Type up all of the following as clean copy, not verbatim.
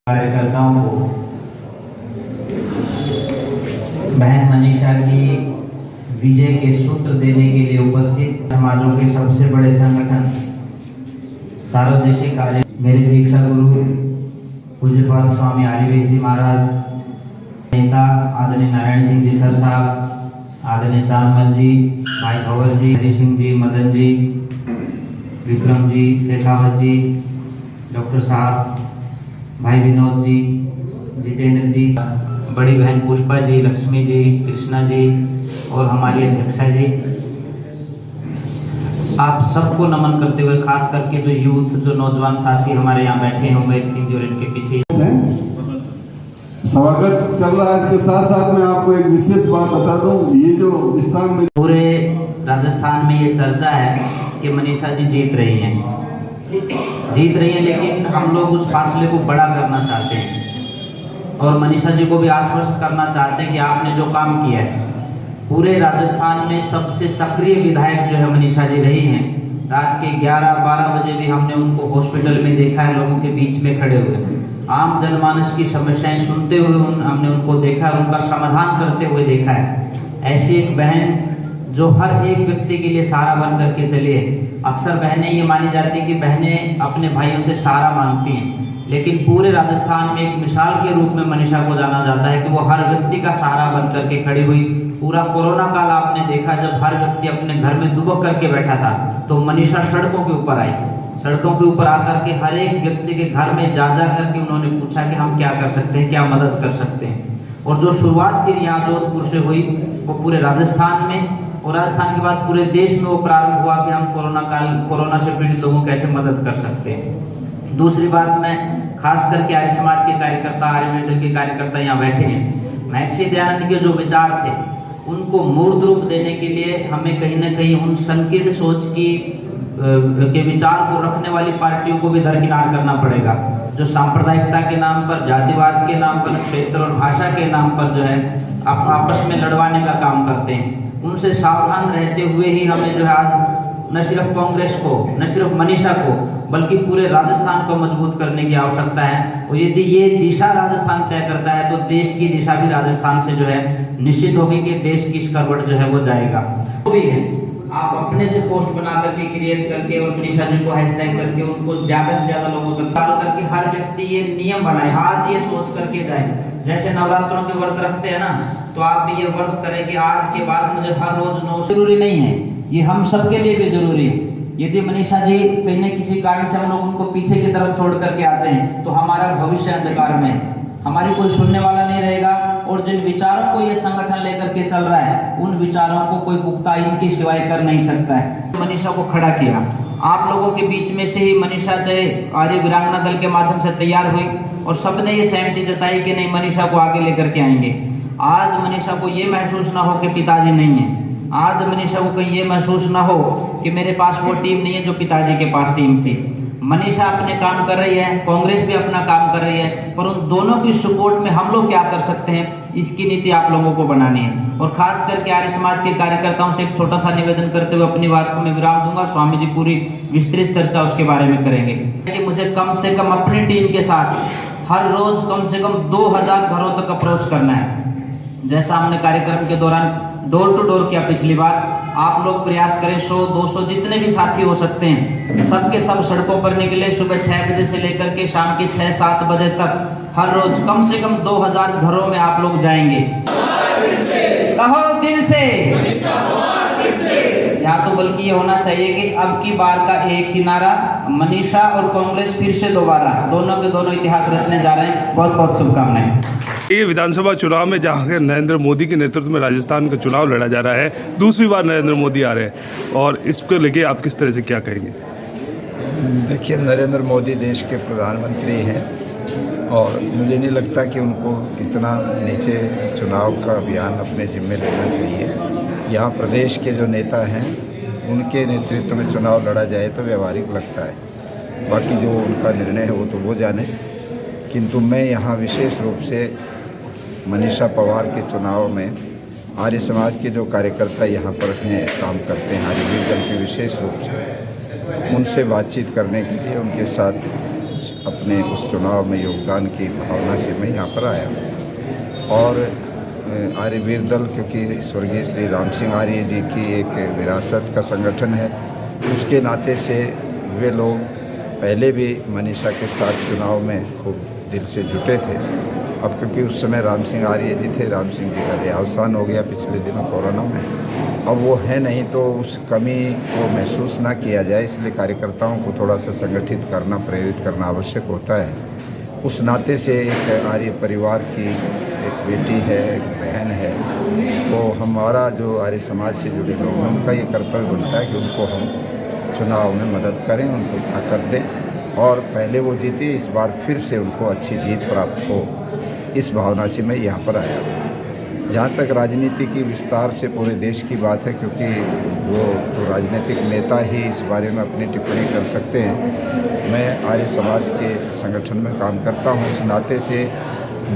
कार्यकर्ताओं को बहन मनीषा की विजय के सूत्र देने के लिए उपस्थित समाजों के सबसे बड़े संगठन सार्वदेशिक कार्य मेरे दीक्षा गुरु पूज्यपाद स्वामी आर्यवेश जी महाराज, नेता आदरणीय नारायण सिंह जी सर साहब, आदरणीय चांदमल जी, भाई भवर जी, हरि सिंह जी, मदन जी, विक्रम जी, शेखावत जी, डॉक्टर साहब, भाई विनोद जी, जितेंद्र जी, बड़ी बहन पुष्पा जी, लक्ष्मी जी, कृष्णा जी और हमारी अध्यक्षा जी, आप सबको नमन करते हुए खास करके जो यूथ, जो नौजवान साथी हमारे यहाँ बैठे हैं उमेद सिंह जी और इनके पीछे स्वागत चल रहा है। इसके साथ साथ मैं आपको एक विशेष बात बता दूं, ये जो स्थान में पूरे राजस्थान में ये चर्चा है कि मनीषा जी जीत रही हैं, लेकिन हम लोग उस फासले को बड़ा करना चाहते हैं और मनीषा जी को भी आश्वस्त करना चाहते हैं कि आपने जो काम किया है, पूरे राजस्थान में सबसे सक्रिय विधायक जो है मनीषा जी रही हैं। रात के 11-12 बजे भी हमने उनको हॉस्पिटल में देखा है, लोगों के बीच में खड़े हुए, आम जनमानस की समस्याएं सुनते हुए हमने उनको देखा है, उनका समाधान करते हुए देखा है। ऐसी एक बहन जो हर एक व्यक्ति के लिए सहारा बन करके चली है। अक्सर बहनें ये मानी जाती कि बहनें अपने भाइयों से सहारा मांगती हैं, लेकिन पूरे राजस्थान में एक मिसाल के रूप में मनीषा को जाना जाता है कि वो हर व्यक्ति का सहारा बन करके खड़ी हुई। पूरा कोरोना काल आपने देखा, जब हर व्यक्ति अपने घर में दुबक करके बैठा था तो मनीषा सड़कों के ऊपर आई, सड़कों के ऊपर आकर के हर एक व्यक्ति के घर में जा करके उन्होंने पूछा कि हम क्या कर सकते हैं, क्या मदद कर सकते हैं। और जो शुरुआत फिर यहाँ जोधपुर से हुई वो पूरे राजस्थान में, और राजस्थान के बाद पूरे देश में वो प्रारंभ हुआ कि हम कोरोना से पीड़ित लोगों को कैसे मदद कर सकते हैं। दूसरी बात, मैं खास करके आर्य समाज के कार्यकर्ता, आर्य दल के कार्यकर्ता यहाँ बैठे हैं, महर्षि दयानंद के जो विचार थे उनको मूर्त रूप देने के लिए हमें कहीं ना कहीं उन संकीर्ण सोच के विचार को रखने वाली पार्टियों को भी दरकिनार करना पड़ेगा, जो सांप्रदायिकता के नाम पर, जातिवाद के नाम पर, क्षेत्र और भाषा के नाम पर जो है आपस में लड़वाने का काम करते हैं। उनसे सावधान रहते हुए ही हमें जो है आज न सिर्फ कांग्रेस को, न सिर्फ मनीषा को, बल्कि पूरे राजस्थान को मजबूत करने की आवश्यकता है। और यदि ये दिशा राजस्थान तय करता है तो देश की दिशा भी राजस्थान से जो है निश्चित होगी कि देश की स्करवट जो है वो जाएगा। वो भी है, आप अपने से पोस्ट बना करके, क्रिएट करके और मनीषा जी को हैशटैग करके उनको ज्यादा से ज्यादा लोगों तक डाल करके हर व्यक्ति ये नियम बनाए, आज ये सोच करके जाए। जैसे नवरात्रों के व्रत रखते हैं ना, तो आप भी ये व्रत करें कि आज के बाद मुझे हर रोज 9 जरूरी नहीं है, ये हम सबके लिए भी जरूरी है। यदि मनीषा जी कहीं न किसी कारण से हम लोग उनको पीछे की तरफ छोड़ करके आते हैं तो हमारा भविष्य अंधकार में है, हमारी कोई सुनने वाला नहीं रहेगा। और जिन विचारों को ये संगठन लेकर के चल रहा है उन विचारों को कोई पुख्ता इनके सिवाय कर नहीं सकता है। मनीषा को खड़ा किया, आप लोगों के बीच में से ही मनीषा चाहे आर्य वीरांगना दल के माध्यम से तैयार हुई और सबने ये सहमति जताई कि नहीं, मनीषा को आगे लेकर के आएंगे। आज मनीषा को ये महसूस ना हो कि पिताजी नहीं है, आज मनीषा को कहीं ये महसूस ना हो कि मेरे पास वो टीम नहीं है जो पिताजी के पास टीम थी। मनीषा अपने काम कर रही है, कांग्रेस भी अपना काम कर रही है, पर उन दोनों की सपोर्ट में हम लोग क्या कर सकते हैं, इसकी नीति आप लोगों को बनानी है। और खास करके आर्य समाज के कार्यकर्ताओं से एक छोटा सा निवेदन करते हुए अपनी बात को मैं विराम दूंगा। स्वामी जी पूरी विस्तृत चर्चा उसके बारे में करेंगे कि मुझे कम से कम अपनी टीम के साथ हर रोज कम से कम 2000 घरों तक अप्रोच करना है। जैसा हमने कार्यक्रम के दौरान डोर टू डोर किया पिछली बार, आप लोग प्रयास करें 100-200 जितने भी साथी हो सकते हैं सबके सब सड़कों पर निकले। सुबह 6 बजे से लेकर के शाम के 6-7 बजे तक हर रोज कम से कम 2000 घरों में आप लोग जाएंगे। कहो दिल से, या तो बल्कि ये होना चाहिए कि अब की बार का एक ही नारा, मनीषा और कांग्रेस फिर से दोबारा, दोनों के दोनों इतिहास रचने जा रहे हैं। बहुत बहुत शुभकामनाएं। ये विधानसभा चुनाव में जहाँ के नरेंद्र मोदी के नेतृत्व में राजस्थान का चुनाव लड़ा जा रहा है, दूसरी बार नरेंद्र मोदी आ रहे हैं, और इसको लेके आप किस तरह से क्या कहेंगे? देखिए, नरेंद्र मोदी देश के प्रधानमंत्री हैं और मुझे नहीं लगता कि उनको इतना नीचे चुनाव का अभियान अपने जिम्मे लेना चाहिए। यहाँ प्रदेश के जो नेता हैं उनके नेतृत्व में चुनाव लड़ा जाए तो व्यवहारिक लगता है, बाकी जो उनका निर्णय है वो तो वो जाने। किंतु मैं यहाँ विशेष रूप से मनीषा पवार के चुनाव में आर्य समाज के जो कार्यकर्ता यहाँ पर हैं, काम करते हैं आर्य दल के, विशेष रूप से उनसे बातचीत करने के लिए, उनके साथ अपने उस चुनाव में योगदान की भावना से मैं यहाँ पर आया। और आर्यवीर दल, क्योंकि स्वर्गीय श्री राम सिंह आर्य जी की एक विरासत का संगठन है, उसके नाते से वे लोग पहले भी मनीषा के साथ चुनाव में खूब दिल से जुटे थे। अब क्योंकि उस समय राम सिंह आर्य जी थे, राम सिंह जी का देहावसान हो गया पिछले दिनों कोरोना में, अब वो है नहीं, तो उस कमी को महसूस ना किया जाए, इसलिए कार्यकर्ताओं को थोड़ा सा संगठित करना, प्रेरित करना आवश्यक होता है। उस नाते से एक आर्य परिवार की एक बेटी है, एक बहन है, तो हमारा जो आर्य समाज से जुड़े लोग हैं उनका ये कर्तव्य बनता है कि उनको हम चुनाव में मदद करें, उनको ताकत दें, और पहले वो जीते, इस बार फिर से उनको अच्छी जीत प्राप्त हो, इस भावना से मैं यहाँ पर आया। जहाँ तक राजनीति की विस्तार से पूरे देश की बात है, क्योंकि वो तो राजनीतिक नेता ही इस बारे में अपनी टिप्पणी कर सकते हैं। मैं आर्य समाज के संगठन में काम करता हूँ, इस नाते से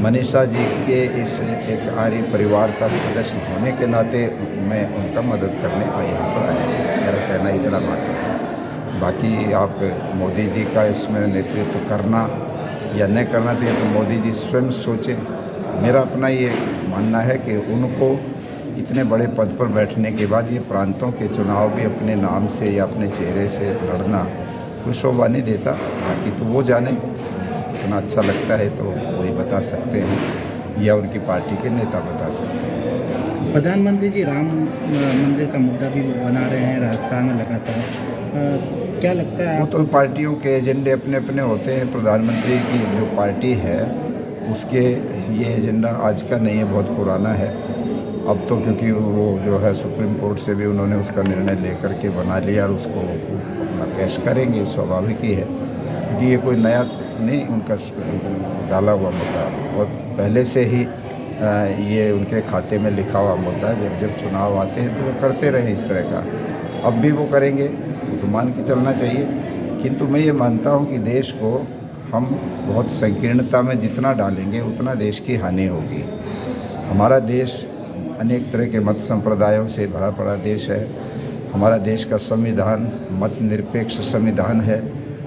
मनीषा जी के इस एक आर्य परिवार का सदस्य होने के नाते मैं उनका मदद करने यहाँ पर आया। मेरा कहना इतना मात्र है। बाकी आप मोदी जी का इसमें नेतृत्व करना या न करना चाहिए तो मोदी जी स्वयं सोचें। मेरा अपना ये मानना है कि उनको इतने बड़े पद पर बैठने के बाद ये प्रांतों के चुनाव भी अपने नाम से या अपने चेहरे से लड़ना कोई शोभा नहीं देता। बाकी तो वो जाने, कितना अच्छा लगता है तो वही बता सकते हैं या उनकी पार्टी के नेता बता सकते हैं। प्रधानमंत्री जी राम मंदिर का मुद्दा भी बना रहे हैं राजस्थान में लगातार, क्या लगता है वो आपको? तो पार्टियों के एजेंडे अपने अपने होते हैं। प्रधानमंत्री की जो पार्टी है उसके ये एजेंडा आज का नहीं है, बहुत पुराना है। अब तो क्योंकि वो जो है सुप्रीम कोर्ट से भी उन्होंने उसका निर्णय लेकर के बना लिया और उसको अपना पेश करेंगे, स्वाभाविक ही है, क्योंकि ये कोई नया नहीं उनका डाला हुआ मुद्दा, और पहले से ही ये उनके खाते में लिखा हुआ मुद्दा है। जब जब चुनाव आते हैं तो वो करते रहे इस तरह का, अब भी वो करेंगे, वो तो मान के चलना चाहिए। किंतु मैं ये मानता हूँ कि देश को हम बहुत संकीर्णता में जितना डालेंगे उतना देश की हानि होगी। हमारा देश अनेक तरह के मत संप्रदायों से भरा पड़ा देश है। हमारा देश का संविधान मत निरपेक्ष संविधान है।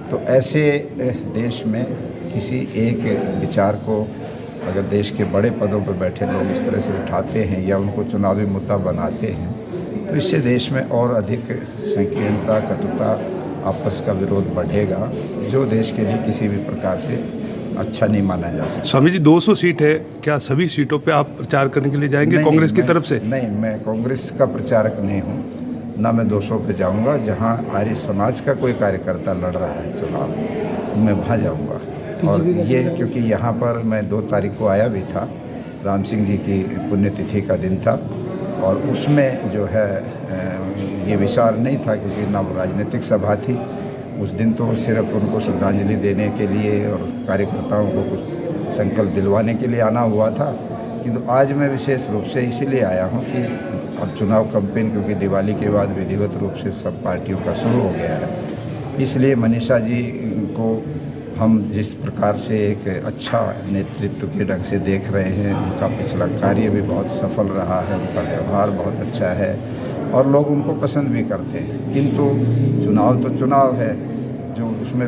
तो ऐसे देश में किसी एक विचार को अगर देश के बड़े पदों पर बैठे लोग इस तरह से उठाते हैं या उनको चुनावी मुद्दा बनाते हैं तो इससे देश में और अधिक संकीर्णता, कटुता, आपस का विरोध बढ़ेगा, जो देश के लिए किसी भी प्रकार से अच्छा नहीं माना जा सकता। स्वामी जी 200 सीट है, क्या सभी सीटों पे आप प्रचार करने के लिए जाएंगे कांग्रेस की तरफ से? नहीं, मैं कांग्रेस का प्रचारक नहीं हूँ, ना मैं 200 पे जाऊँगा। जहाँ आर्य समाज का कोई कार्यकर्ता लड़ रहा है चुनाव, मैं वहाँ जाऊँगा। और ये क्योंकि यहाँ पर मैं 2 तारीख को आया भी था, राम सिंह जी की पुण्यतिथि का दिन था, और उसमें जो है ये विचार नहीं था, क्योंकि ना राजनीतिक सभा थी उस दिन, तो सिर्फ उनको श्रद्धांजलि देने के लिए और कार्यकर्ताओं को कुछ संकल्प दिलवाने के लिए आना हुआ था। किंतु आज मैं विशेष रूप से इसीलिए आया हूँ कि अब चुनाव कैंपेन, क्योंकि दिवाली के बाद विधिवत रूप से सब पार्टियों का शुरू हो गया है, इसलिए मनीषा जी को हम जिस प्रकार से एक अच्छा नेतृत्व के ढंग से देख रहे हैं, उनका पिछला कार्य भी बहुत सफल रहा है, उनका व्यवहार बहुत अच्छा है और लोग उनको पसंद भी करते हैं। किंतु चुनाव तो चुनाव है, जो उसमें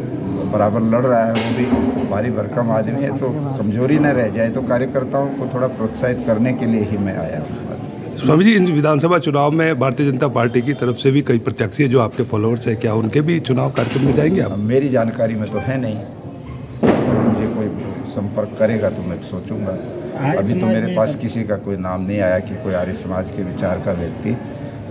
बराबर लड़ रहा है वो भी भारी भरकम आदमी है, तो कमजोरी न रह जाए, तो कार्यकर्ताओं को थोड़ा प्रोत्साहित करने के लिए ही मैं आया हूँ। स्वामी जी, इन विधानसभा चुनाव में भारतीय जनता पार्टी की तरफ से भी कई प्रत्याशी है जो आपके फॉलोअर्स है, क्या उनके भी चुनाव कार्यक्रम में जाएंगे आप? मेरी जानकारी में तो है नहीं, मुझे कोई संपर्क करेगा तो मैं सोचूंगा। अभी तो मेरे पास किसी का कोई नाम नहीं आया कि कोई आर्य समाज के विचार का व्यक्ति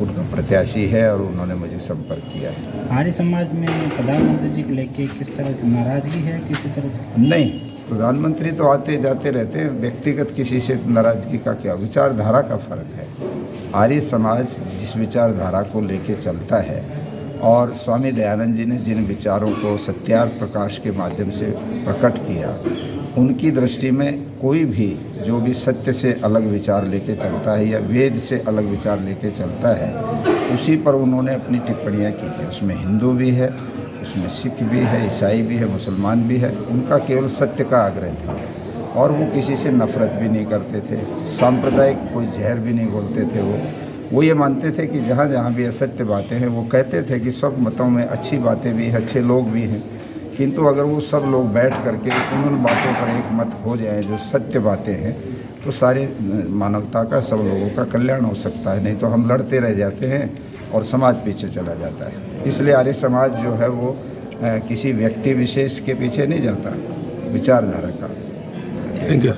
उनका प्रत्याशी है और उन्होंने मुझे संपर्क किया है। आर्य समाज में प्रधानमंत्री जी को लेके किस तरह की नाराजगी है किसी तरह से? नहीं, प्रधानमंत्री तो आते जाते रहते हैं, व्यक्तिगत किसी से नाराजगी का क्या, विचारधारा का फर्क है। आर्य समाज जिस विचारधारा को लेके चलता है और स्वामी दयानंद जी ने जिन विचारों को सत्यार्थ प्रकाश के माध्यम से प्रकट किया, उनकी दृष्टि में कोई भी जो भी सत्य से अलग विचार लेके चलता है या वेद से अलग विचार लेके चलता है, उसी पर उन्होंने अपनी टिप्पणियाँ की हैं। उसमें हिंदू भी है, उसमें सिख भी है, ईसाई भी है, मुसलमान भी है। उनका केवल सत्य का आग्रह था और वो किसी से नफरत भी नहीं करते थे, सांप्रदायिक कोई जहर भी नहीं बोलते थे। वो ये मानते थे कि जहाँ जहाँ भी असत्य बातें हैं वो कहते थे कि सब मतों में अच्छी बातें भी हैं, अच्छे लोग भी हैं। किंतु अगर वो सब लोग बैठ करके उन बातों पर एक मत हो जाए जो सत्य बातें हैं, तो सारे मानवता का, सब लोगों का कल्याण हो सकता है। नहीं तो हम लड़ते रह जाते हैं और समाज पीछे चला जाता है। इसलिए आर्य समाज जो है वो किसी व्यक्ति विशेष के पीछे नहीं जाता, विचारधारा का। Thank you.